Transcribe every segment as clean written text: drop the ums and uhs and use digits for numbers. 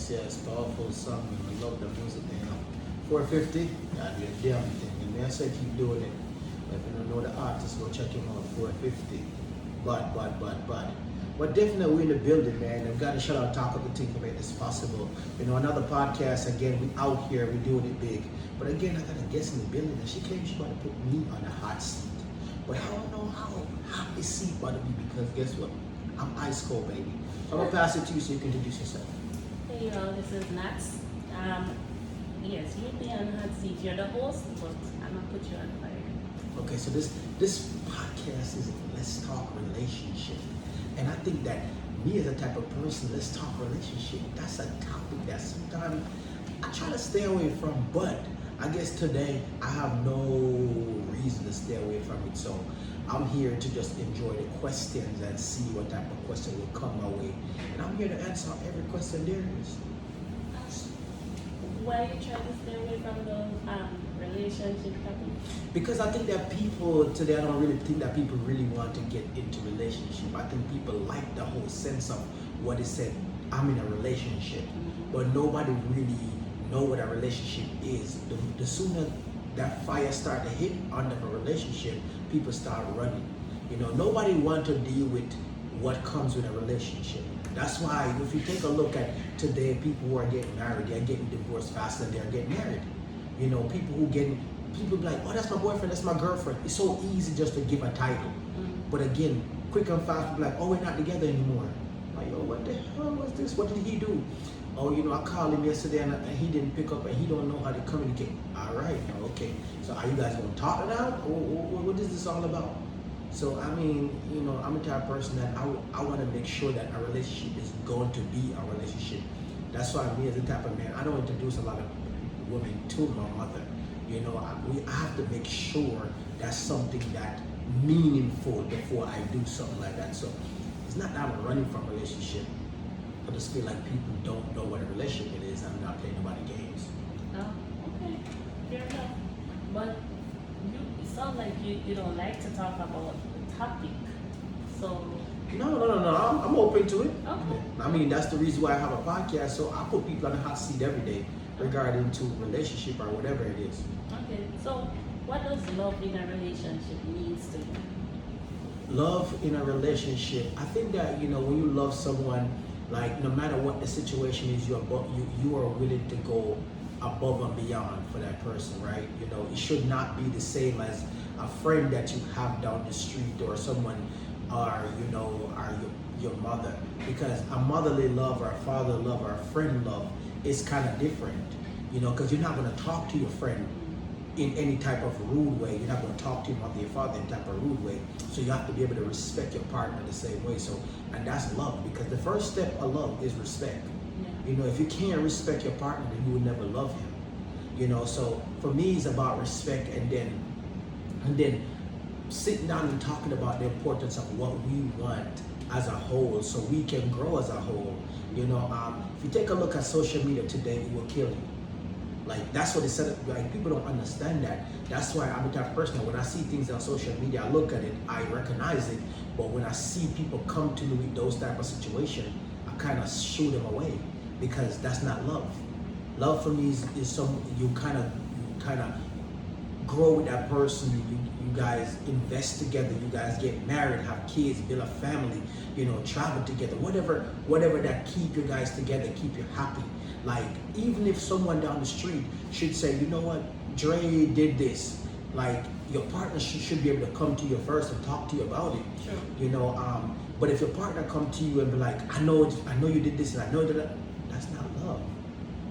Yes. Powerful song. I love the music, man. 450, gotta be a damn thing. And man, I say keep doing it. If you don't know the artist, go check him out. 450. But definitely we're in the building, man. I've got to shout out Talk Up the Team to make this possible. You know, another podcast, again, we out here, we doing it big. But again, I got a guest in the building and she claims she about to put me on the hot seat. But I don't know how hot this seat about to be because guess what? I'm ice cold, baby. I'm gonna pass it to you so you can introduce yourself. Hey y'all, this is Nats. Yes, you'll be on the hot seat. You're the host, but I'm gonna put you on fire. Okay, so this podcast is Let's Talk Relationship. And I think that me as a type of person, let's talk relationship. That's a topic that sometimes I try to stay away from, but I guess today I have no reason to stay away from it. So I'm here to just enjoy the questions and see what type of question will come my way. And I'm here to answer every question there is. Why are you trying to stay away from the relationship topic? Because I think that people today, I don't really think that people really want to get into relationship. I think people like the whole sense of what it said, I'm in a relationship, but nobody really know what a relationship is. The sooner that fire start to hit under a relationship, people start running. You know, nobody want to deal with what comes with a relationship. That's why if you take a look at today, people who are getting married, they're getting divorced faster than they're getting married. You know, people be like, oh, that's my boyfriend, that's my girlfriend. It's so easy just to give a title. But again, quick and fast, people like, oh, we're not together anymore. Like, yo, what the hell was this? What did he do? Oh, you know, I called him yesterday and he didn't pick up and he don't know how to communicate. All right, okay. So are you guys going to talk now? What is this all about? So, I mean, you know, I'm the type of person that I want to make sure that a relationship is going to be a relationship. That's why me as a type of man, I don't introduce a lot of women to my mother. You know, I have to make sure that's something that meaningful before I do something like that. So it's not that I'm running from a relationship. I just feel like people don't know what a relationship is. I'm not playing nobody games. Oh, okay. Fair enough. But it sounds like you don't like to talk about the topic. So No. I'm open to it. okay. I mean, that's the reason why I have a podcast. So I put people on the hot seat every day regarding to relationship or whatever it is. Okay. So what does love in a relationship means to you? Love in a relationship, I think that, you know, when you love someone, like no matter what the situation is, you are willing to go above and beyond for that person, right? You know, it should not be the same as a friend that you have down the street or someone, or you know, or your mother, because a motherly love or a father love or a friend love is kind of different, you know, because you're not going to talk to your friend in any type of rude way. You're not going to talk to your mother, your father in type of rude way. So you have to be able to respect your partner the same way. So, and that's love, because the first step of love is respect. Yeah. You know, if you can't respect your partner, then you will never love him. You know, so for me, it's about respect, and then sitting down and talking about the importance of what we want as a whole, so we can grow as a whole. You know, if you take a look at social media today, it will kill you. Like, that's what they said. Like, people don't understand that. That's why I'm the type of person that when I see things on social media, I look at it, I recognize it. But when I see people come to me with those type of situations, I kind of shoo them away, because that's not love. Love for me is some, you kind of grow with that person. You guys invest together. You guys get married, have kids, build a family. You know, travel together. Whatever that keep you guys together, keep you happy. Like, even if someone down the street should say, you know what, Dre did this, like, your partner should be able to come to you first and talk to you about it. Sure. You know, but if your partner come to you and be like, I know you did this and I know that, that's not love.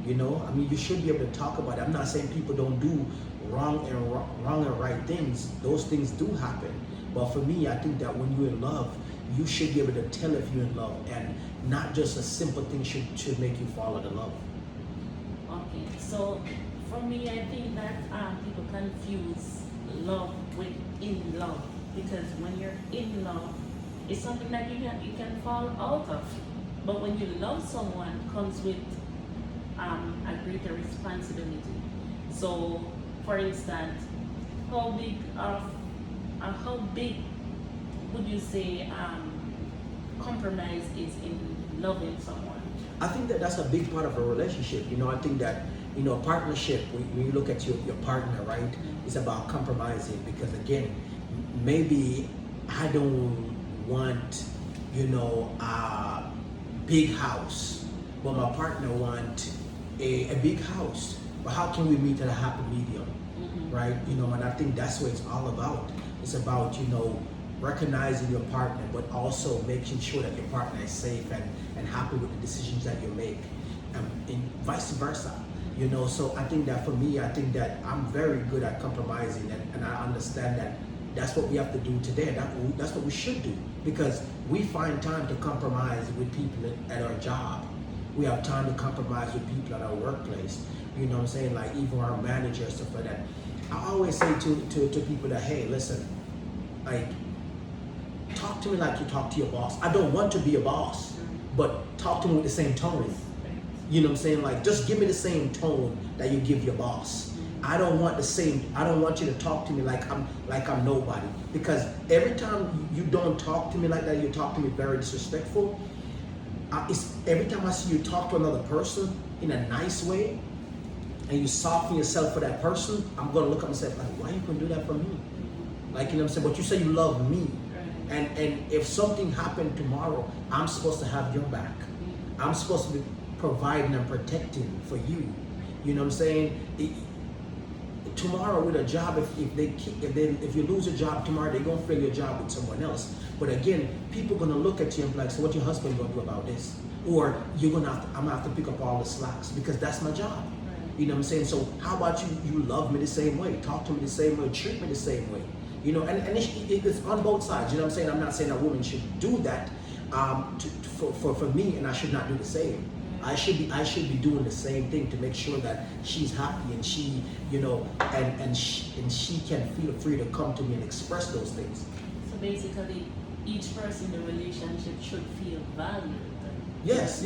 You know, I mean, you should be able to talk about it. I'm not saying people don't do wrong and right things. Those things do happen. But for me, I think that when you're in love, you should be able to tell if you're in love, and not just a simple thing should make you fall into love. Okay, so for me, I think that people confuse love with in love, because when you're in love, it's something that you can fall out of. But when you love someone, comes with a greater responsibility. So, for instance, how big of how big would you say compromise is in loving someone? I think that that's a big part of a relationship. I think that, a partnership, when you look at your partner, right, it's about compromising because, again, maybe I don't want, a big house, but my partner want a big house. But how can we meet at a happy medium, right? And I think that's what it's all about. It's about, recognizing your partner, but also making sure that your partner is safe and happy with the decisions that you make, and vice versa. So I think that for me, I think that I'm very good at compromising, and I understand that that's what we have to do today. That's what we should do, because we find time to compromise with people at our job. We have time to compromise with people at our workplace. You know what I'm saying? Like even our managers, stuff like that. I always say to people that, hey, listen, like, talk to me like you talk to your boss. I don't want to be a boss, but talk to me with the same tone. You know what I'm saying? Like, just give me the same tone that you give your boss. I don't want you to talk to me like I'm nobody. Because every time you don't talk to me like that, you talk to me very disrespectful. Every time I see you talk to another person in a nice way, and you soften yourself for that person, I'm gonna look at myself like, why you gonna do that for me? Like, what I'm saying? But you say you love me. And if something happened tomorrow, I'm supposed to have your back. I'm supposed to be providing and protecting for you. You know what I'm saying? Tomorrow with a job, if you lose a job tomorrow, they're gonna fill your job with someone else. But again, people are gonna look at you and be like, so what your husband gonna do about this? Or I'm gonna have to pick up all the slacks because that's my job. You know what I'm saying? So how about you love me the same way, talk to me the same way, treat me the same way. And it's on both sides. You know what I'm saying? I'm not saying a woman should do that for me, and I should not do the same. I should be doing the same thing to make sure that she's happy and she, and she can feel free to come to me and express those things. So basically, each person in the relationship should feel valued. Yes.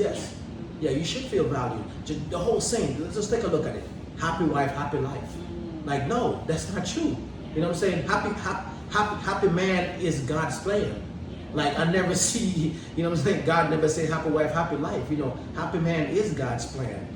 Yeah, you should feel valued. The whole saying, let's just take a look at it. Happy wife, happy life. Like, no, that's not true. You know what I'm saying? Happy man is God's plan. Like, I never see, you know what I'm saying? God never said happy wife, happy life. Happy man is God's plan.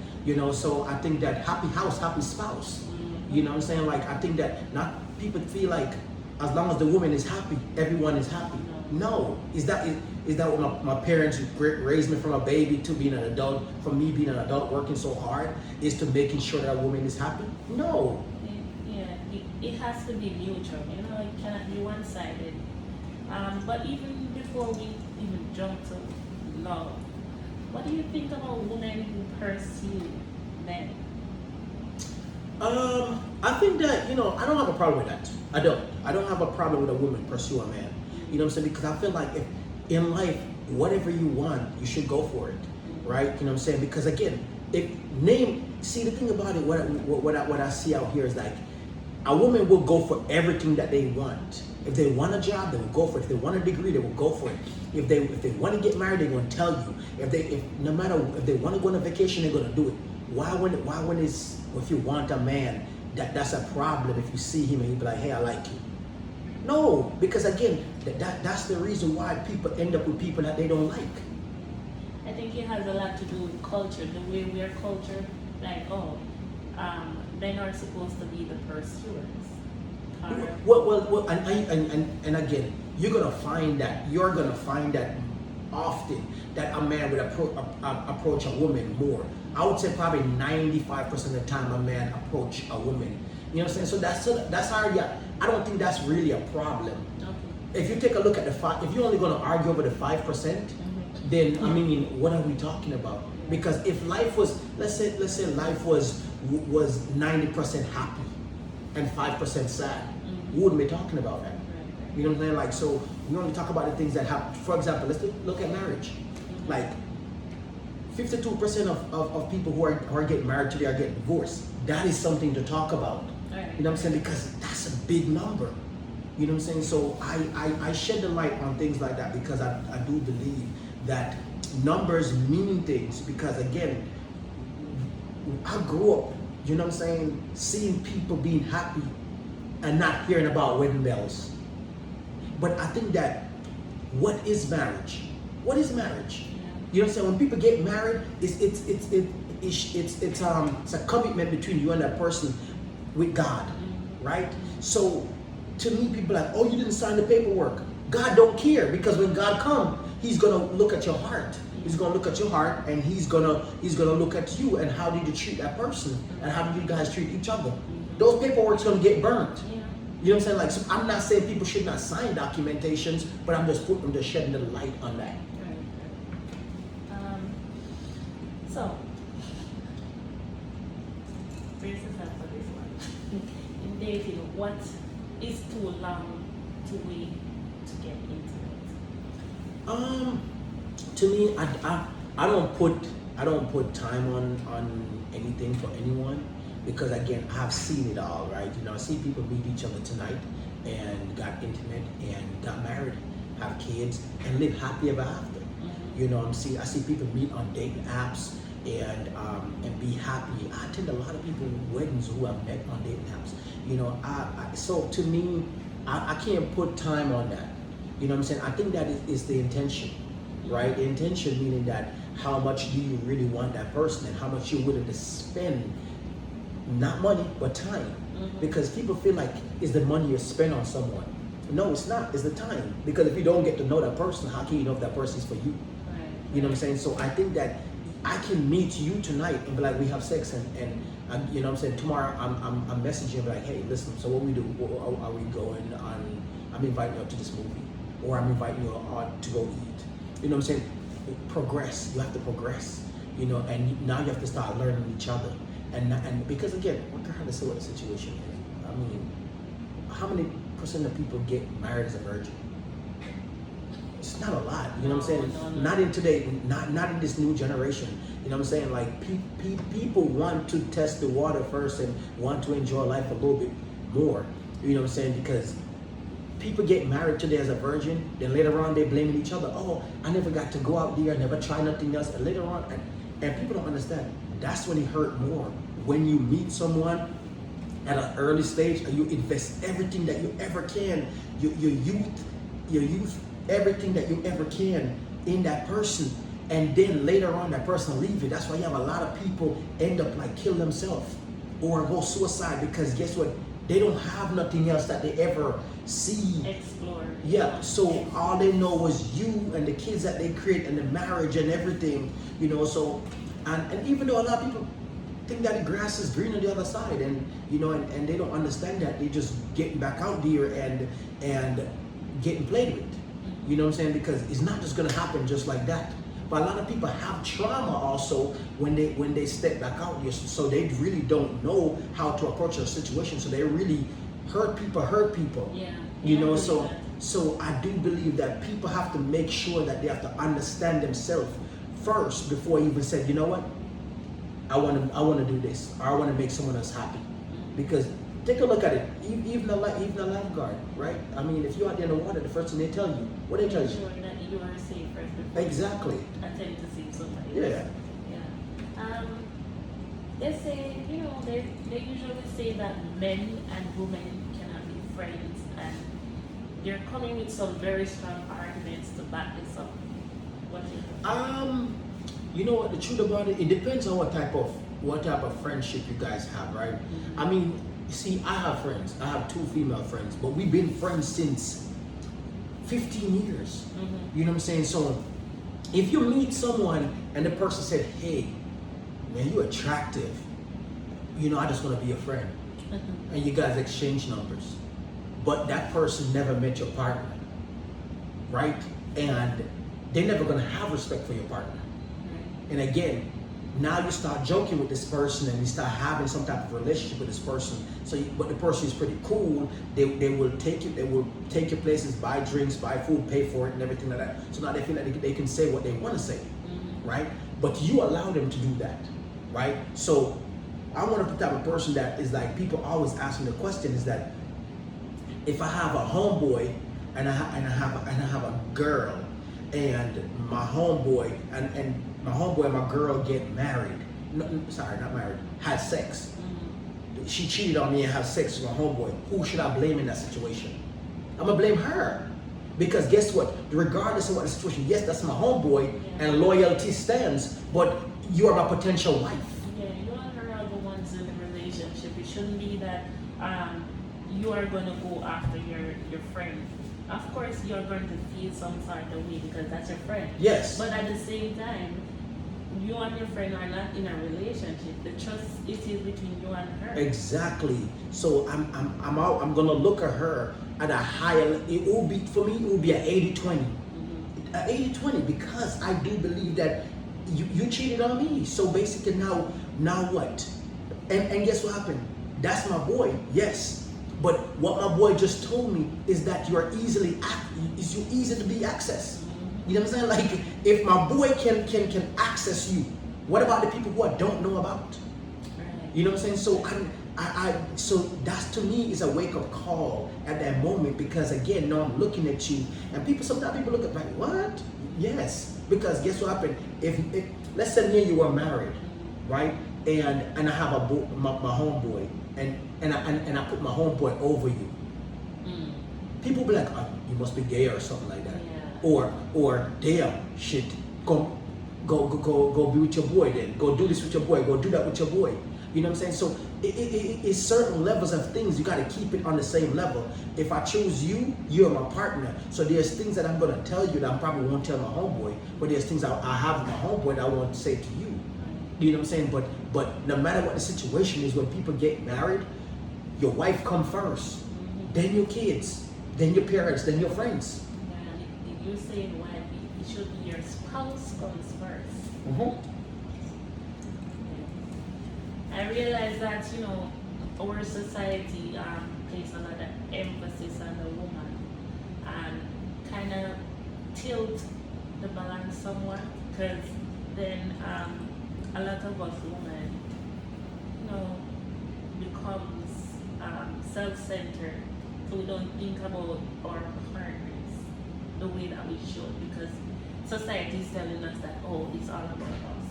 So I think that happy house, happy spouse. You know what I'm saying? Like, I think that not people feel like as long as the woman is happy, everyone is happy. No. Is that what my parents raised me from a baby to being an adult, from me being an adult working so hard, is to making sure that a woman is happy? No. It has to be mutual, it cannot be one-sided. But even before we even jump to love, what do you think about women who pursue men? I think that, I don't have a problem with that. I don't have a problem with a woman pursue a man. You know what I'm saying? Because I feel like if in life, whatever you want, you should go for it, right? You know what I'm saying? Because again, the thing about it, what I see out here is like, a woman will go for everything that they want. If they want a job, they will go for it. If they want a degree, they will go for it. If they want to get married, they're going to tell you. If they want to go on a vacation, they're going to do it. If you want a man, that's a problem if you see him and you be like, hey, I like you. No, because again, that's the reason why people end up with people that they don't like. I think it has a lot to do with culture, the way we are cultured. Like, men are supposed to be the pursuers. Well, and again, you're gonna find that often that a man would approach a woman more. I would say probably 95% of the time a man approach a woman. You know what I'm saying? So that's already. I don't think that's really a problem. Okay. If you take a look at if you're only gonna argue over the 5%, then I mean, what are we talking about? Because if life was, let's say life was 90% happy and 5% sad, we wouldn't be talking about that. You know what I'm saying? Like, so we only talk about the things that happen. For example, let's look at marriage. Like, 52% of people who are getting married today are getting divorced. That is something to talk about. Right. You know what I'm saying? Because that's a big number. You know what I'm saying? So I shed the light on things like that because I do believe that numbers mean things. Because again, I grew up, you know what I'm saying, seeing people being happy and not hearing about wedding bells. But I think that what is marriage? What is marriage? Yeah. You know what I'm saying? When people get married, it's a commitment between you and that person with God, right? So to me, people are like, oh, you didn't sign the paperwork. God don't care, because when God comes, He's gonna look at your heart. He's gonna look at your heart, and He's gonna look at you and how did you treat that person and how did you guys treat each other. Those paperwork's gonna get burnt. Yeah. You know what I'm saying? Like, so I'm not saying people should not sign documentations, but I'm just shedding the light on that. Right. So, brace yourself for this one. In dating, what is too long to wait to get into To me, I don't put time on anything for anyone, because again, I've seen it all, right? You know, I see people meet each other tonight and got intimate and got married, have kids, and live happy ever after. You know, I see people meet on dating apps and be happy. I attend a lot of people's weddings who I've met on dating apps. You know, so to me, I can't put time on that. You know what I'm saying? I think that is the intention, right? The intention meaning that how much do you really want that person and how much you're willing to spend, not money, but time. Because people feel like it's the money you spend on someone. No, it's not. It's the time. Because if you don't get to know that person, how can you know if that person is for you? Right. You know what I'm saying? So I think that I can meet you tonight and be like, we have sex, and you know what I'm saying, tomorrow I'm messaging you like, hey, listen, so what we do? Are we going on? I'm inviting you out to this movie, or I'm inviting you out to go eat. You know what I'm saying? Progress. You have to progress. You know, and now you have to start learning each other, and because again, regardless of what the situation is, I mean, how many percent of people get married as a virgin? It's not a lot, you know what I'm saying? No. Not in today, not in this new generation. You know what I'm saying? Like people want to test the water first and want to enjoy life a little bit more. You know what I'm saying? Because people get married today as a virgin, then later on they blaming each other. Oh, I never got to go out there, I never tried nothing else. And later on, and people don't understand. That's when it hurt more. When you meet someone at an early stage and you invest everything that you ever can, your youth, everything that you ever can in that person, and then later on that person will leave you. That's why you have a lot of people end up like kill themselves or go suicide, because guess what? They don't have nothing else that they ever see. Explore. Yeah, so all they know was you and the kids that they create and the marriage and everything, you know. So and even though a lot of people think that the grass is green on the other side, and you know, and they don't understand that, they just getting back out there and getting played with. You know what I'm saying? Because it's not just gonna happen just like that. But a lot of people have trauma also when they step back out there, so they really don't know how to approach a situation. So they really hurt people. Yeah. You know, I so believe that. so I do believe that people have to make sure that they have to understand themselves first before even say, you know what, I want to do this, or I want to make someone else happy. Because take a look at it, even a lifeguard, right? I mean, if you're out there in the water, the first thing they tell you, what they tell you? Sure that you are safe first before Exactly. you attempt to see somebody. Yeah. Yeah. They say, you know, they usually say that men and women cannot be friends, and they're coming with some very strong arguments to back this up. What do you think? You know what, the truth about it depends on what type of friendship you guys have, right? I mean, see, I have friends. I have 2 female friends, but we've been friends since 15 years. You know what I'm saying? So if you meet someone and the person said, hey, man, you're attractive, you know, I just want to be a friend. And you guys exchange numbers. But that person never met your partner, right? And they're never going to have respect for your partner. And again, now you start joking with this person and you start having some type of relationship with this person. So, but the person is pretty cool. They will take you. They will take you places, buy drinks, buy food, pay for it, and everything like that. So now they feel like they can say what they want to say, right? But you allow them to do that, right? So I'm one of the type of person that is like, people always ask me the question is that if I have a homeboy and I have a girl, and my homeboy and my homeboy and my girl get married, no, sorry, not married, had sex. She cheated on me and had sex with my homeboy. Who should I blame in that situation? I'm gonna blame her. Because guess what? Regardless of what the situation, yes, that's my homeboy and loyalty stands, but you are my potential wife. Yeah, you and her are the ones in the relationship. It shouldn't be that you are going to go after your friend. Of course, you're going to feel some sort of way because that's your friend. Yes. But at the same time, you and your friend are not in a relationship. The trust it is between you and her. Exactly. So I'm gonna look at her at a higher. It will be for me. It will be an 80-20. An 80-20 because I do believe that you cheated on me. So basically now what? And guess what happened? That's my boy. Yes. But what my boy just told me is that you easy to be accessed. You know what I'm saying? Like, if my boy can access you, what about the people who I don't know about? You know what I'm saying? So so that's, to me, is a wake up call at that moment, because again, now I'm looking at you, and sometimes people look at me like, what? Yes, because guess what happened? If let's say me and you were married, right? And I have my homeboy, and I put my homeboy over you. People be like, oh, you must be gay or something like that. Or damn, shit, go be with your boy then. Go do this with your boy. Go do that with your boy. You know what I'm saying? So it's certain levels of things. You got to keep it on the same level. If I choose you, you're my partner. So there's things that I'm going to tell you that I probably won't tell my homeboy. But there's things I have with my homeboy that I want to say to you. You know what I'm saying? But no matter what the situation is, when people get married, your wife comes first. Then your kids. Then your parents. Then your friends. You say wife, it should be your spouse comes first. I realize that, our society places a lot of emphasis on the woman and kind of tilt the balance somewhat, because then a lot of us women, becomes self-centered, so we don't think about our partners the way that we should, because society is telling us that, oh, it's all about us,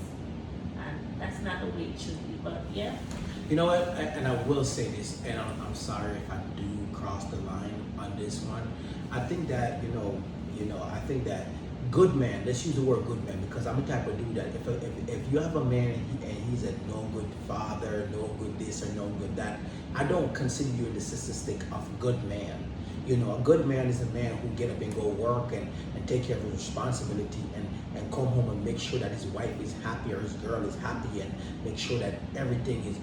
and that's not the way it should be. But yeah, you know what, and I will say this, and I'm sorry if I do cross the line on this one. I think that I think that good man, let's use the word good man, because I'm the type of dude that if you have a man and he's a no good father, no good this or no good that, I don't consider you in the statistic of good man. A good man is a man who get up and go work and take care of his responsibility and come home and make sure that his wife is happy or his girl is happy, and make sure that everything is,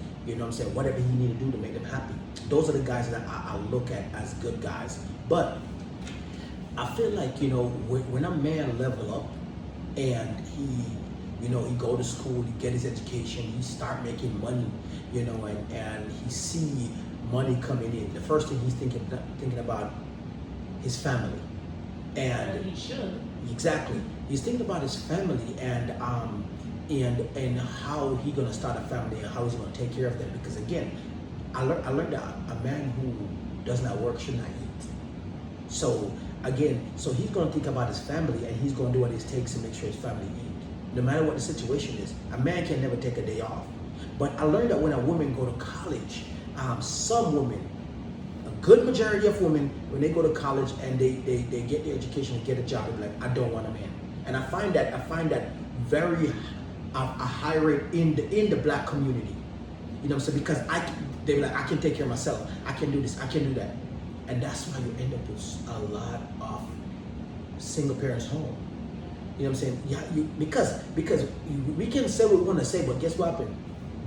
whatever he need to do to make them happy. Those are the guys that I look at as good guys. But I feel like, when a man level up and he go to school, he get his education, he start making money, and he see money coming in, the first thing he's thinking about his family. And he should. Exactly. He's thinking about his family and how he gonna start a family and how he's gonna take care of them. Because again, I learned that a man who does not work should not eat. So he's gonna think about his family, and he's gonna do what it takes to make sure his family eat. No matter what the situation is, a man can never take a day off. But I learned that when a woman go to college, some women, a good majority of women, when they go to college and they get their education and get a job, they're like, I don't want a man. And I find that very a high rate in the black community. So because they're like, I can take care of myself, I can do this, I can do that. And that's why you end up with a lot of single parents home. You know what I'm saying? Yeah, because we can say what we want to say, but guess what happened?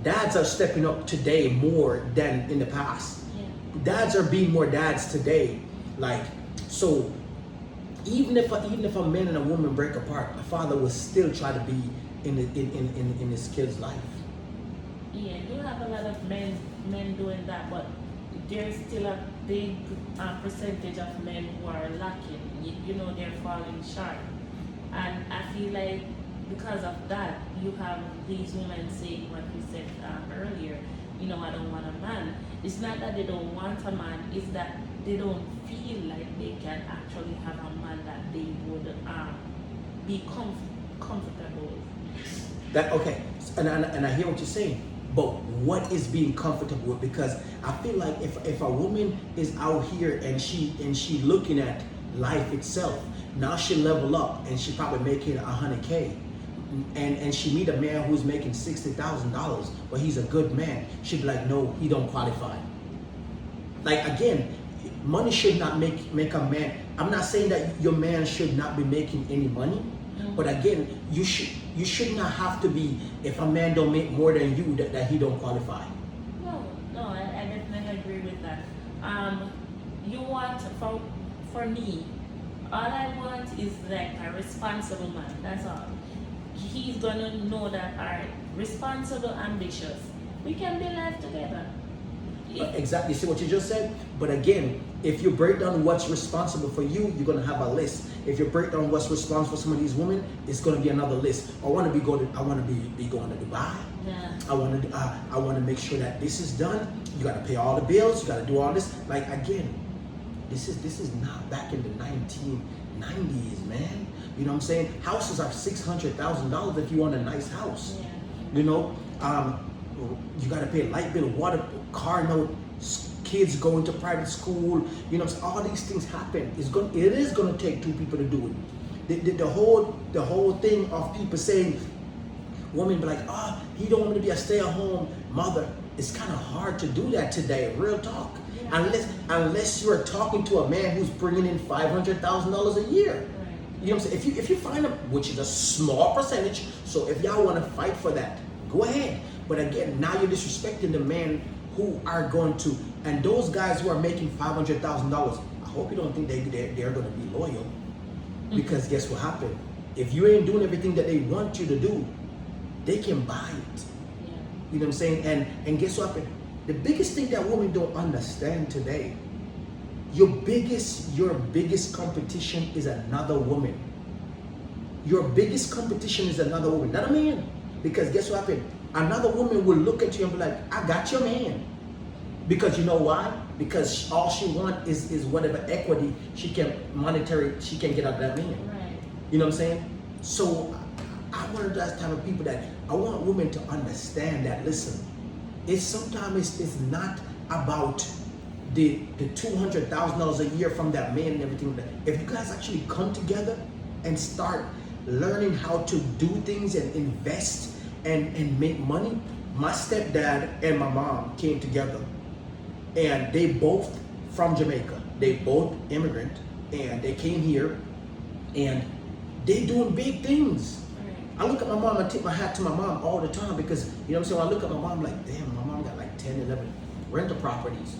Dads are stepping up today more than in the past. Yeah. Dads are being more dads today. Like, so even if a man and a woman break apart, a father will still try to be in his kid's life. Yeah, you have a lot of men doing that, but there's still a big percentage of men who are lacking. They're falling short, and I feel like because of that, you have these women saying what you said earlier, I don't want a man. It's not that they don't want a man, it's that they don't feel like they can actually have a man that they would be comfortable with. That okay, and I hear what you're saying, but what is being comfortable with? Because I feel like if a woman is out here and she looking at life itself, now she level up and she probably making $100K, and she meet a man who's making $60,000, but he's a good man, she'd be like, no, he don't qualify. Like again, money should not make a man. I'm not saying that your man should not be making any money, but again, you should not have to be, if a man don't make more than you, that he don't qualify. No, I definitely agree with that. You want, for me, all I want is like a responsible man. That's all. He's gonna know that, alright, responsible, ambitious. We can build life together. Exactly. See what you just said? But again, if you break down what's responsible for you, you're gonna have a list. If you break down what's responsible for some of these women, it's gonna be another list. I want to be going to Dubai. Yeah. I want to make sure that this is done. You got to pay all the bills. You got to do all this. Like again, this is not back in the 1990s, man. You know what I'm saying? Houses are $600,000 if you want a nice house. Yeah. You know, you got to pay light bill, water, car note, kids going to private school. You know, all these things happen. It is going to take two people to do it. The whole thing of people saying, women be like, oh, he don't want me to be a stay-at-home mother. It's kind of hard to do that today. Real talk. Yeah. Unless you're talking to a man who's bringing in $500,000 a year. Right. You know what I'm saying? If you find them, which is a small percentage, so if y'all want to fight for that, go ahead. But again, now you're disrespecting the men who are going to, and those guys who are making $500,000. I hope you don't think they're going to be loyal, because guess what happened? If you ain't doing everything that they want you to do, they can buy it. Yeah. You know what I'm saying? And guess what happened? The biggest thing that women don't understand today, your biggest competition is another woman. Your biggest competition is another woman, not a man. Because guess what happened? Another woman will look at you and be like, I got your man. Because you know why? Because all she wants is whatever equity she can get out of that man. Right. You know what I'm saying? So I want those type of people that I want women to understand that, listen, sometimes it's not about the $200,000 a year from that man and everything. If you guys actually come together and start learning how to do things and invest and make money. My stepdad and my mom came together, and they both from Jamaica. They both immigrant, and they came here, and they doing big things. I look at my mom, I tip my hat to my mom all the time, because, you know what I'm saying, I look at my mom like, damn, my mom got like 10, 11 rental properties.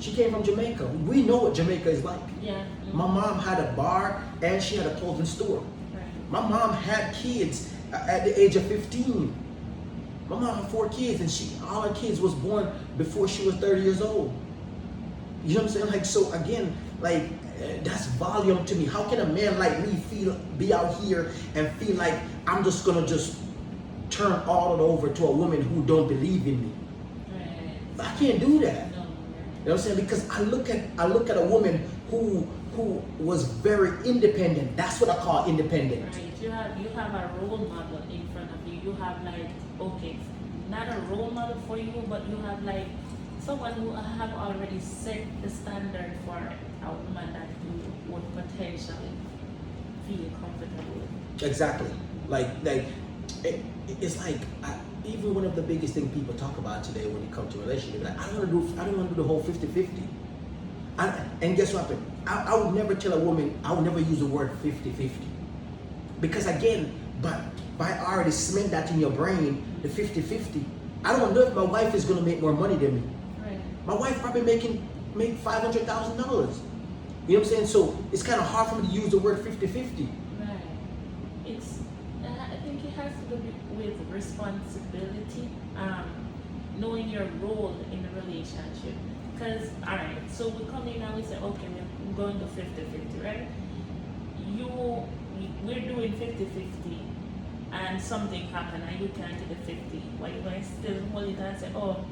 She came from Jamaica. We know what Jamaica is like. Yeah. Mm-hmm. My mom had a bar and she had a clothing store. Right. My mom had kids at the age of 15. My mom had 4 kids, and all her kids was born before she was 30 years old. You know what I'm saying? Like, so again, like, that's volume to me. How can a man like me be out here and feel like I'm just gonna turn all it over to a woman who don't believe in me? Right. I can't do that. No. You know what I'm saying? Because I look at a woman who was very independent. That's what I call independent. Right. You have a role model in front of you. You have like, okay, not a role model for you, but you have like someone who have already set the standard for a woman that you would potentially feel comfortable with. Exactly. Like it's like even one of the biggest things people talk about today when it comes to relationship, like I don't want to do the whole 50-50. And guess what? I would never tell a woman, I would never use the word 50-50. Because again, but by already cement that in your brain, the 50-50, I don't know if my wife is gonna make more money than me. Right. My wife probably make $500,000. You know what I'm saying? So it's kind of hard for me to use the word 50-50. Right. I think it has to do with responsibility, knowing your role in the relationship. Because, all right, so we come in and we say, okay, we're going to 50-50, right? We're doing 50-50, and something happened and you can't do the 50. Why you guys still hold it and say, oh,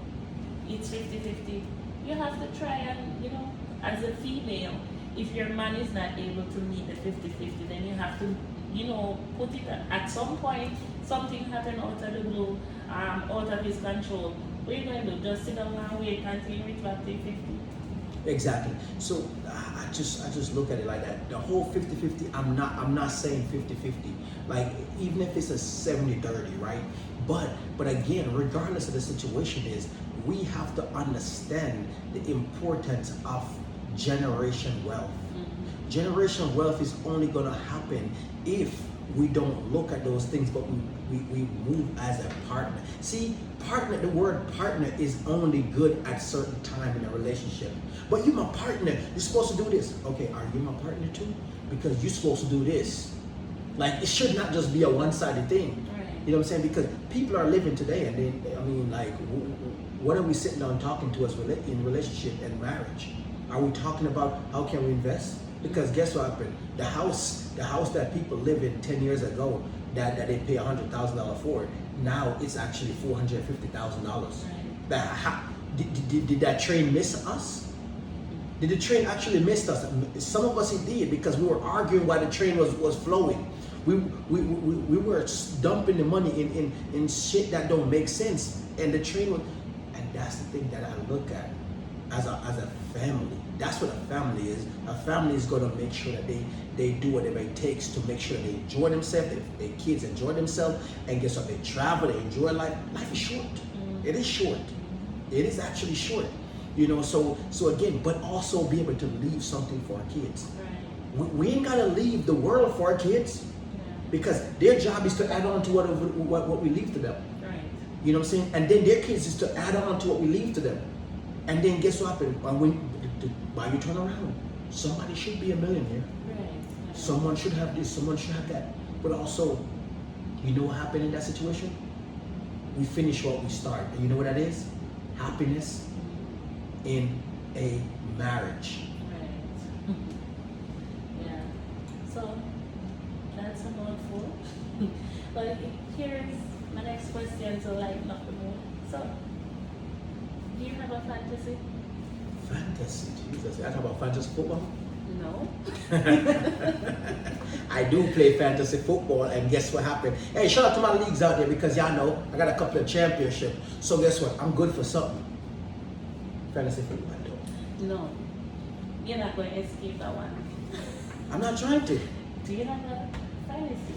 it's 50-50, you have to try and, you know, as a female, if your man is not able to meet the 50-50, then you have to, you know, put it at some point, something happened out of the blue, out of his control. What are you going to do? Just sit down and wait until you reach back to 50? Exactly. So I just look at it like that. The whole 50-50, I'm not saying 50-50. Like even if it's a 70-30, right? But again, regardless of the situation is, we have to understand the importance of generation wealth. Mm-hmm. Generational wealth is only going to happen if we don't look at those things, but we move as a partner. See, partner, the word partner is only good at certain time in a relationship. But you're my partner, you're supposed to do this. Okay, are you my partner too? Because you're supposed to do this. Like, it should not just be a one-sided thing. Right. You know what I'm saying? Because people are living today, and they, I mean, like, what are we sitting down talking to us in relationship and marriage? Are we talking about how can we invest? Because guess what happened? The house that people live in 10 years ago, that they pay $100,000 for, now it's actually $450,000. Right. Did that train miss us? Did the train actually miss us? Some of us it did, because we were arguing while the train was flowing. We were dumping the money in shit that don't make sense, and the train was. And that's the thing that I look at as a family. That's what a family is. A family is gonna make sure that they do whatever it takes to make sure they enjoy themselves, their kids enjoy themselves, and guess what? They travel, they enjoy life. Life is short. Mm-hmm. It is short. It is actually short. You know, so again, but also be able to leave something for our kids. Right. We ain't gotta leave the world for our kids, because their job is to add on to what we leave to them. Right. You know what I'm saying? And then their kids is to add on to what we leave to them. And then guess what happened? While you turn around, somebody should be a millionaire. Right. Someone should have this, someone should have that. But also, you know what happened in that situation? We finish what we start. And you know what that is? Happiness in a marriage. Right. Yeah. So that's a mouthful. But here's my next question to lighten up the mood. So, do you have a fantasy? Fantasy, Jesus. I talk about fantasy football. No. I do play fantasy football, and guess what happened? Hey, shout out to my leagues out there, because y'all know I got a couple of championships. So guess what? I'm good for something. Fantasy football, I don't. No. You're not going to escape that one. I'm not trying to. Do you have a fantasy?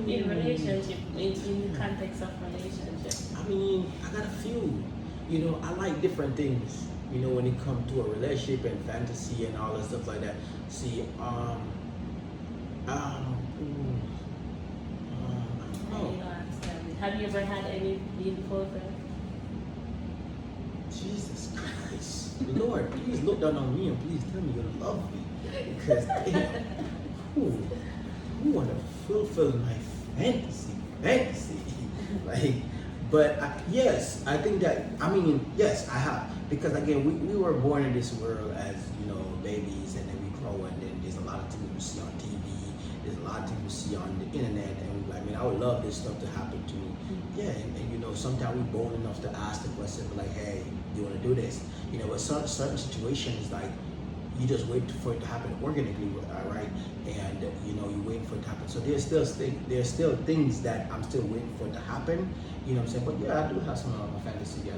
In relationship, in the context of relationship. I mean, I got a few. You know, I like different things. You know, when it comes to a relationship and fantasy and all that stuff like that. See, I don't know. Have you ever had any beautiful friends? Jesus Christ. Lord, please look down on me and please tell me you love me. Because damn, who want to fulfill my fantasy? Like, but yes, I think that, I mean, yes, I have. Because again, we were born in this world as, you know, babies, and then we grow, and then there's a lot of things we see on TV, there's a lot of things we see on the internet, and I mean, I would love this stuff to happen to me. Yeah, and you know, sometimes we're bold enough to ask the question, like, hey, do you want to do this? You know, but certain situations, like, you just wait for it to happen organically, right? And you know, you're waiting for it to happen. So there's still things that I'm still waiting for it to happen. You know what I'm saying? But yeah, I do have some of my fantasy. Yeah.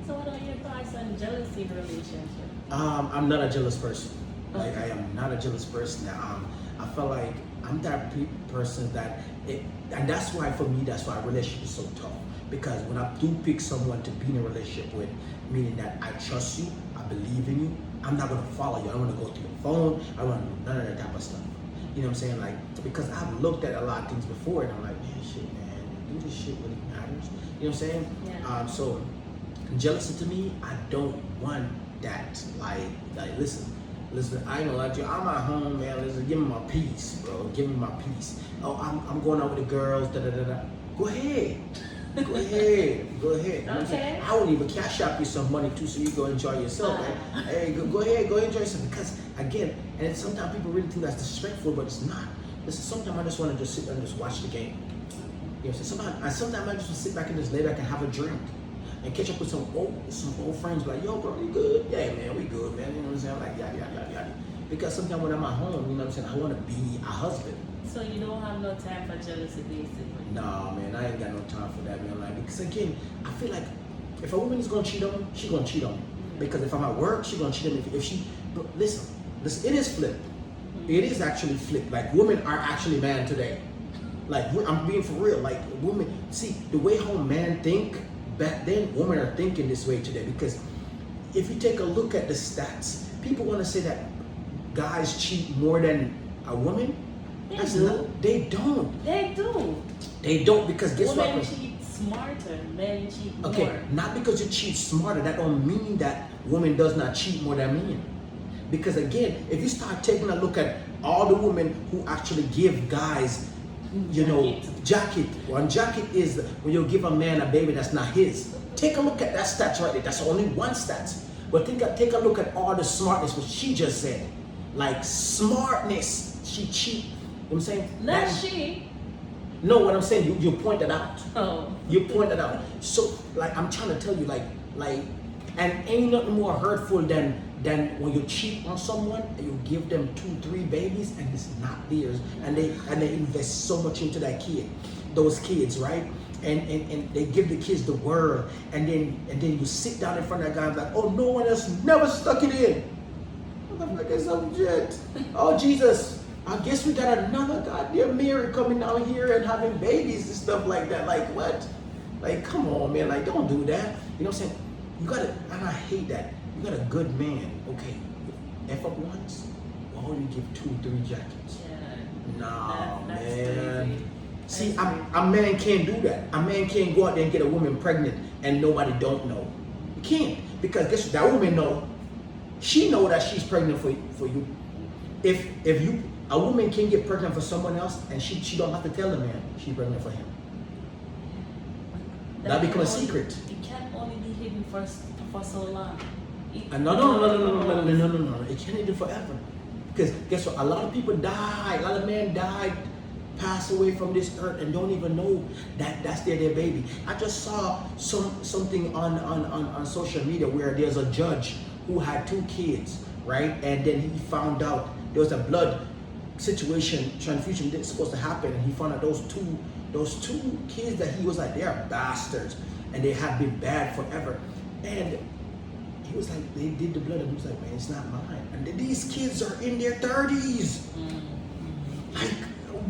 So what are your thoughts on jealousy in a relationship? I'm not a jealous person. Okay. Like, I am not a jealous person. I feel like I'm that person that and that's why for me, that's why a relationship is so tough. Because when I do pick someone to be in a relationship with, meaning that I trust you, I believe in you, I'm not gonna follow you. I don't wanna go through your phone. I don't wanna do none of that type of stuff. You know what I'm saying? Like, because I've looked at a lot of things before, and I'm like, man, shit, man, do this shit really matters. You know what I'm saying? Yeah. So jealousy to me, I don't want that. Like listen, I ain't gonna lie to you. I'm at home, man. Listen, give me my peace, bro. Give me my peace. Oh, I'm going out with the girls. Da da da da. Go ahead. Go ahead. You know what I'm saying? I would even cash out you some money too, so you go enjoy yourself. Man. Hey, go ahead, go enjoy yourself. Because again, and sometimes people really think that's disrespectful, but it's not. Listen, sometimes I just want to just sit there and just watch the game. You know what I'm saying? Sometimes I just want to sit back and just lay back and have a drink. and catch up with some old friends, like, yo, bro, you good? Yeah, man, we good, man. You know what I'm saying? Like, yada, yada, yada, yada. Because sometimes when I'm at home, you know what I'm saying, I want to be a husband. So you don't have no time for jealousy, basically. Nah, man, I ain't got no time for that, man. Like, because again, I feel like if a woman is gonna cheat on me, she gonna cheat on me. Because if I'm at work, she gonna cheat on me. If she, but listen, it is flipped. It is actually flipped. Like, women are actually man today. Like, I'm being for real. Like, women, see, the way how men think back then, women are thinking this way today. Because if you take a look at the stats, people want to say that guys cheat more than a woman. They That's do. not, they don't. They do. They don't, because guess Women what? cheat smarter, men cheat Okay, more. not because you cheat smarter, that don't mean that women does not cheat more than men. Because again, if you start taking a look at all the women who actually give guys, you know, jacket. One jacket is when you give a man a baby that's not his. Take a look at that stats right there. That's only one stats. But take a look at all the smartness, what she just said. Like, smartness, she cheat. You know what I'm saying? Not she. No, what I'm saying, you pointed out. Oh. You pointed out. So, like, I'm trying to tell you, like, and ain't nothing more hurtful than when you cheat on someone and you give them 2-3 babies and it's not theirs, and they invest so much into that kid, those kids, right? And they give the kids the world, and then you sit down in front of that guy and like, oh, no one else never stuck it in. Motherfucker, some shit. Oh, Jesus. I guess we got another goddamn Mary coming down here and having babies and stuff like that. Like, what? Like, come on, man. Like, don't do that. You know what I'm saying? You gotta, and I hate that. You got a good man. Okay, F up once, why would you give 2-3 jackets? Yeah. Nah, That's man. crazy. See, That's a man can't do that. A man can't go out there and get a woman pregnant and nobody don't know. You can't. Because guess what? That woman know. She know that she's pregnant for you. If a woman can get pregnant for someone else and she don't have to tell the man she's pregnant for him. That become a secret. It can only be hidden for so long. No. It can't do forever. Because guess what? A lot of people die. A lot of men died, pass away from this earth, and don't even know that that's their baby. I just saw something on social media where there's a judge who had 2 kids, right? And then he found out there was a blood situation, transfusion that's supposed to happen, and he found out those two kids that he was like, they are bastards, and they have been bad forever. And he was like, they did the blood, and he was like, man, it's not mine. And these kids are in their 30s. Mm-hmm. Like,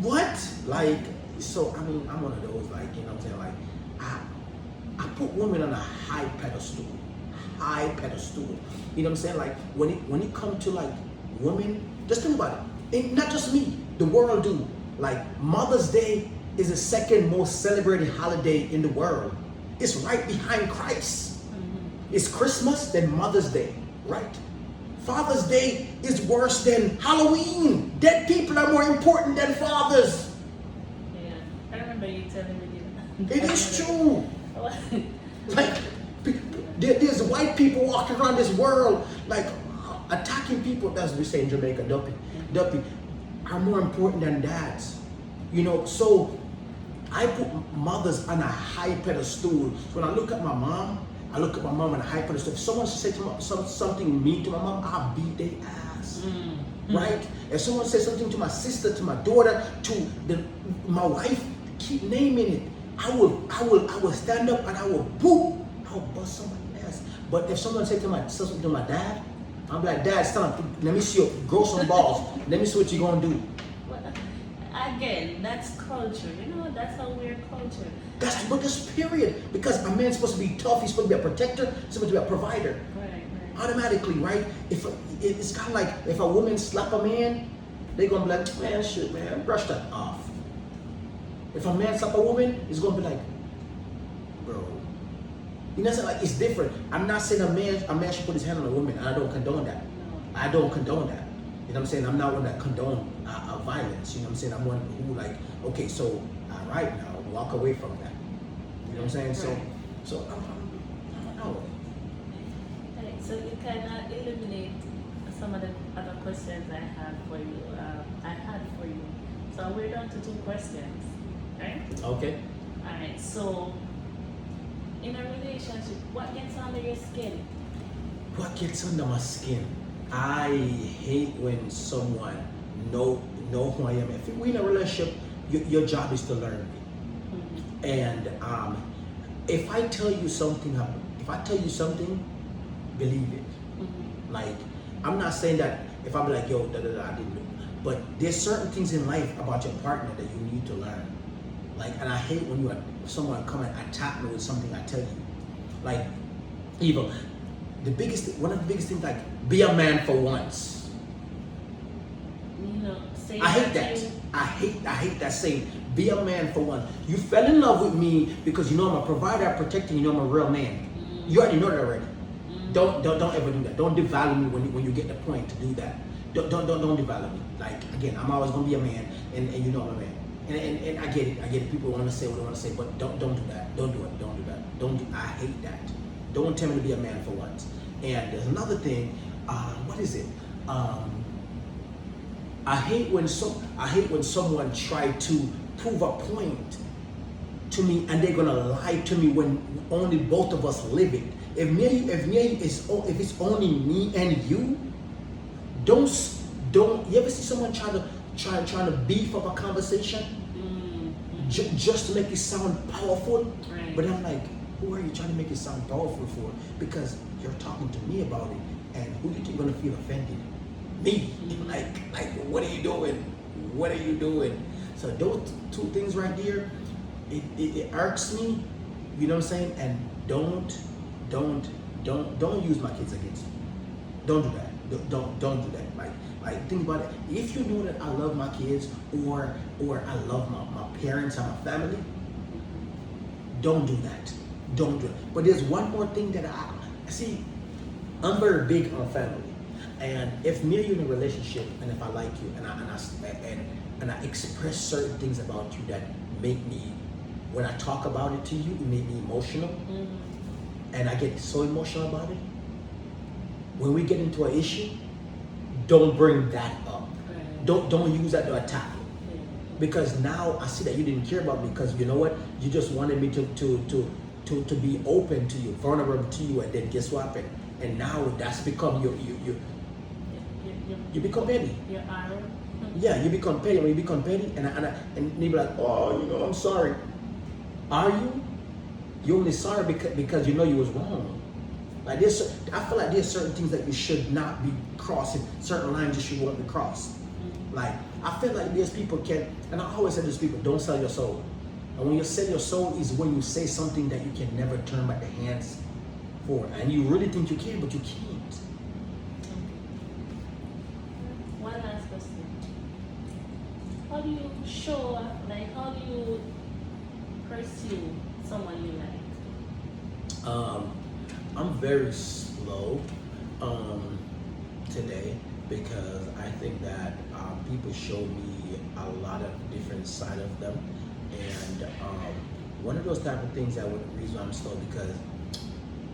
what? Like, so I mean, I'm one of those, like, you know what I'm saying? Like, I put women on a high pedestal. High pedestal. You know what I'm saying? Like, when it comes to like women, just think about it. And not just me, the world do. Like, Mother's Day is the second most celebrated holiday in the world. It's right behind Christ. It's Christmas, then Mother's Day, right? Father's Day is worse than Halloween. Dead people are more important than fathers. Yeah, I remember you telling me that. It is true. Like, there's white people walking around this world, like, attacking people, as we say in Jamaica, duppy, are more important than dads. You know, so I put mothers on a high pedestal. So when I look at my mom, I look at my mom on a high pedestal. If someone said something mean to my mom, I'll beat their ass. Right? If someone says something to my sister, to my daughter, to my wife, keep naming it. I will stand up and I will boop. I will bust somebody's ass. But if someone said something to my dad, I'm like, Dad, stop. Let me see you grow some balls. Let me see what you're gonna do. Again, that's culture. You know, that's how we're culture. But that's period. Because a man's supposed to be tough. He's supposed to be a protector. He's supposed to be a provider. Right. Automatically, right? It's kind of like if a woman slap a man, they gonna be like, man, shit, man, brush that off. If a man slap a woman, it's gonna be like, bro. You know, like, it's different. I'm not saying a man should put his hand on a woman. I don't condone that. No. I don't condone that. You know what I'm saying? I'm not one that condone violence. You know what I'm saying? I'm one who like, okay, so all right now, walk away from that. You know what I'm saying? Right. So I don't know. Right, so you can eliminate some of the other questions I had for you. So we're down to 2 questions, right? Okay. All right. So in a relationship, what gets under your skin? What gets under my skin? I hate when someone know who I am. If we're in a relationship, your job is to learn me. Mm-hmm. And if I tell you something, believe it. Mm-hmm. Like, I'm not saying that if I'm like, yo, I didn't know. But there's certain things in life about your partner that you need to learn. Like, and I hate when someone come and attack me with something I tell you. Like, even one of the biggest things, like, be a man for once. You know, say I hate that. I hate that saying. Be a man for once. You fell in love with me because you know I'm a provider, I'm protecting, you know I'm a real man. Mm-hmm. You already know that already. Mm-hmm. Don't ever do that. Don't devalue me when you get the point to do that. Don't devalue me. Like, again, I'm always gonna be a man, and you know I'm a man. And I get it. People want to say what they want to say, but don't do that. Don't do it. Don't do that. I hate that. Don't tell me to be a man for once. And there's another thing. What is it? I hate when someone try to prove a point to me and they're gonna lie to me when only both of us live it. If it's only me and you, don't. You ever see someone trying to beef up a conversation just to make it sound powerful? Right. But I'm like, who are you trying to make it sound powerful for? Because you're talking to me about it, and who do you think gonna feel offended? Me. Mm-hmm. Like, what are you doing? What are you doing? So those two things right there, it irks me. You know what I'm saying? And don't use my kids against me. Don't do that. Don't do that. Like, think about it. If you know that I love my kids or I love my parents and my family, don't do that. Don't do it. But there's one more thing that I see. I'm very big on family. And if me and you in a relationship, and if I like you, and I express certain things about you that make me, when I talk about it to you, it make me emotional, and I get so emotional about it. When we get into an issue, don't bring that up. Right. Don't use that to attack me, because now I see that you didn't care about me. Because you know what? You just wanted me to be open to you, vulnerable to you, and then guess what happened? And now that's become you become petty. Your arrow. Yeah, you become petty. When you become petty, and they be like, oh, you know, I'm sorry. Are you? You're only sorry because you know you was wrong. Like this, I feel like there's certain things that you should not be crossing. Certain lines you should want to cross. Like, I feel like there's people and I always say to these people, don't sell your soul. And when you sell your soul is when you say something that you can never turn back the hands for, and you really think you can, but you can't. One last question. How do you show up, like, how do you pursue someone you like? I'm very slow today because I think that people show me a lot of different side of them, and one of those type of things that would reason I'm slow because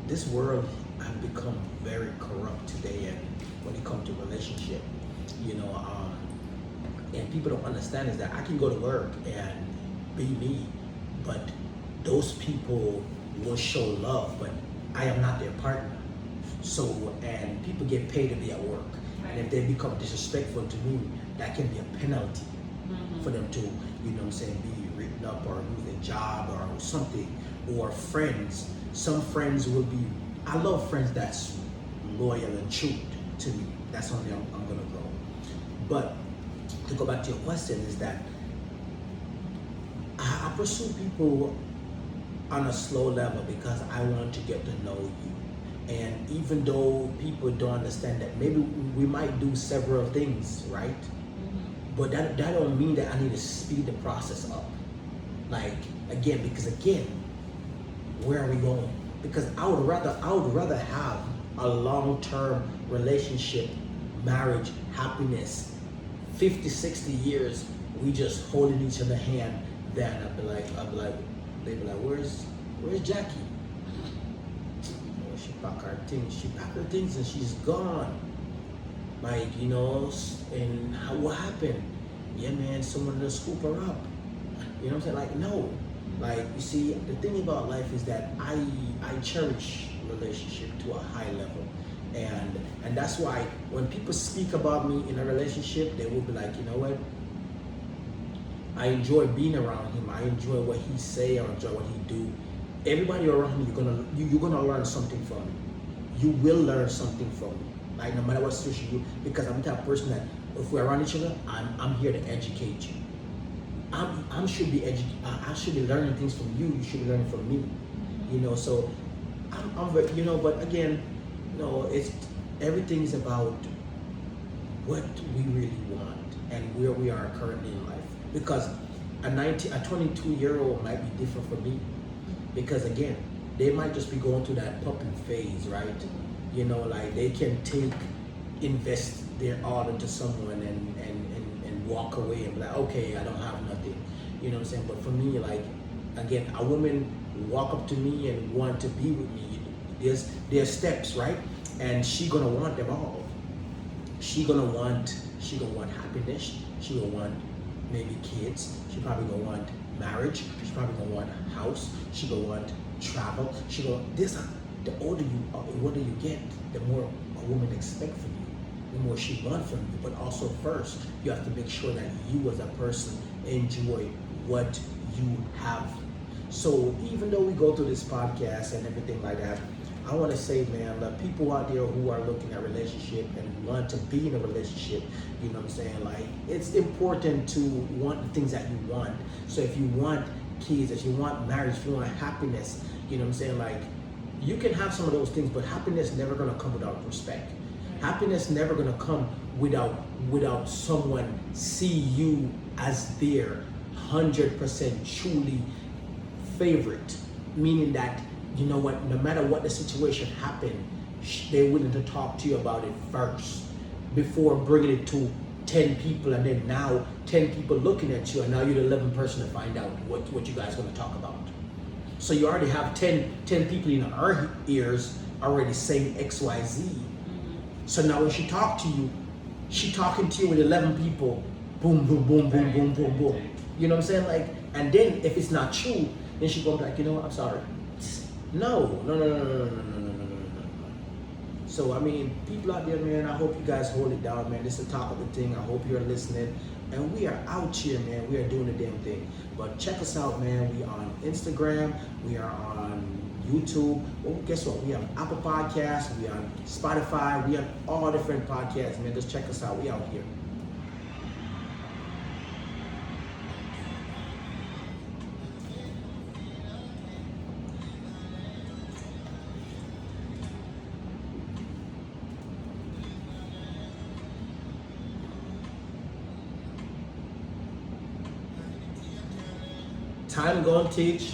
this world has become very corrupt today, and when it comes to relationship, you know, and people don't understand is that I can go to work and be me, but those people will show love, but I am not their partner. So, and people get paid to be at work. And if they become disrespectful to me, that can be a penalty for them to, you know what I'm saying, be written up or lose their job or something. Or friends. Some friends will be, I love friends that's loyal and true to me. That's something I'm gonna go. But to go back to your question is that I pursue people on a slow level because I want to get to know you. And even though people don't understand that, maybe we might do several things, right? But that don't mean that I need to speed the process up. Like, because where are we going? Because I would rather have a long-term relationship, marriage, happiness, 50, 60 years, we just holding each other hand, than I'd be like, they be like, where's Jackie? Oh, she packed her things and she's gone. Like, you know, and what happened? Yeah, man, someone to scoop her up. You know what I'm saying? Like, no, Like, you see, the thing about life is that I cherish relationship to a high level, and that's why when people speak about me in a relationship, they will be like, you know what? I enjoy being around him. I enjoy what he say. I enjoy what he do. Everybody around him, you're gonna learn something from. You will learn something from me. Like, no matter what situation you, because I'm the type of person that if we're around each other, I'm here to educate you. I should be I should be learning things from you. You should be learning from me. You know, so you know, but again, you know, it's everything's about what we really want and where we are currently in life. Because a 22-year-old might be different from me. Because again, they might just be going through that puppy phase, right? You know, like they can invest their all into someone and walk away and be like, okay, I don't have nothing. You know what I'm saying? But for me, like, again, a woman walk up to me and want to be with me. There's steps, right? And she gonna want them all. She gonna want happiness. She gonna want maybe kids. She probably gonna want marriage. She probably gonna want a house. She gonna want travel. She gonna the older you get, the more a woman expect from you, the more she want from you. But also first, you have to make sure that you as a person enjoy what you have. So even though we go through this podcast and everything like that, I want to say, man, the people out there who are looking at relationship and want to be in a relationship, you know what I'm saying? Like, it's important to want the things that you want. So if you want kids, if you want marriage, if you want happiness, you know what I'm saying? Like, you can have some of those things, but happiness never gonna come without respect. Happiness never gonna come without someone see you as their 100% truly favorite, meaning that, you know what, no matter what the situation happened, they're willing to talk to you about it first before bringing it to 10 people, and then now 10 people looking at you, and now you're the 11th person to find out what you guys going to talk about. So you already have 10 people in our ears already saying XYZ. So now when she talk to you, she talking to you with 11 people, boom, boom, boom, boom, boom, boom, boom. You know what I'm saying? Like, and then if it's not true, then she goes like, you know what, I'm sorry. No. So I mean, people out there, man, I hope you guys hold it down, man. This is the top of the thing. I hope you're listening. And we are out here, man. We are doing the damn thing. But check us out, man. We are on Instagram. We are on YouTube. Well, guess what? We have Apple Podcasts. We are on Spotify. We have all different podcasts, man. Just check us out. We out here. Time gonna teach.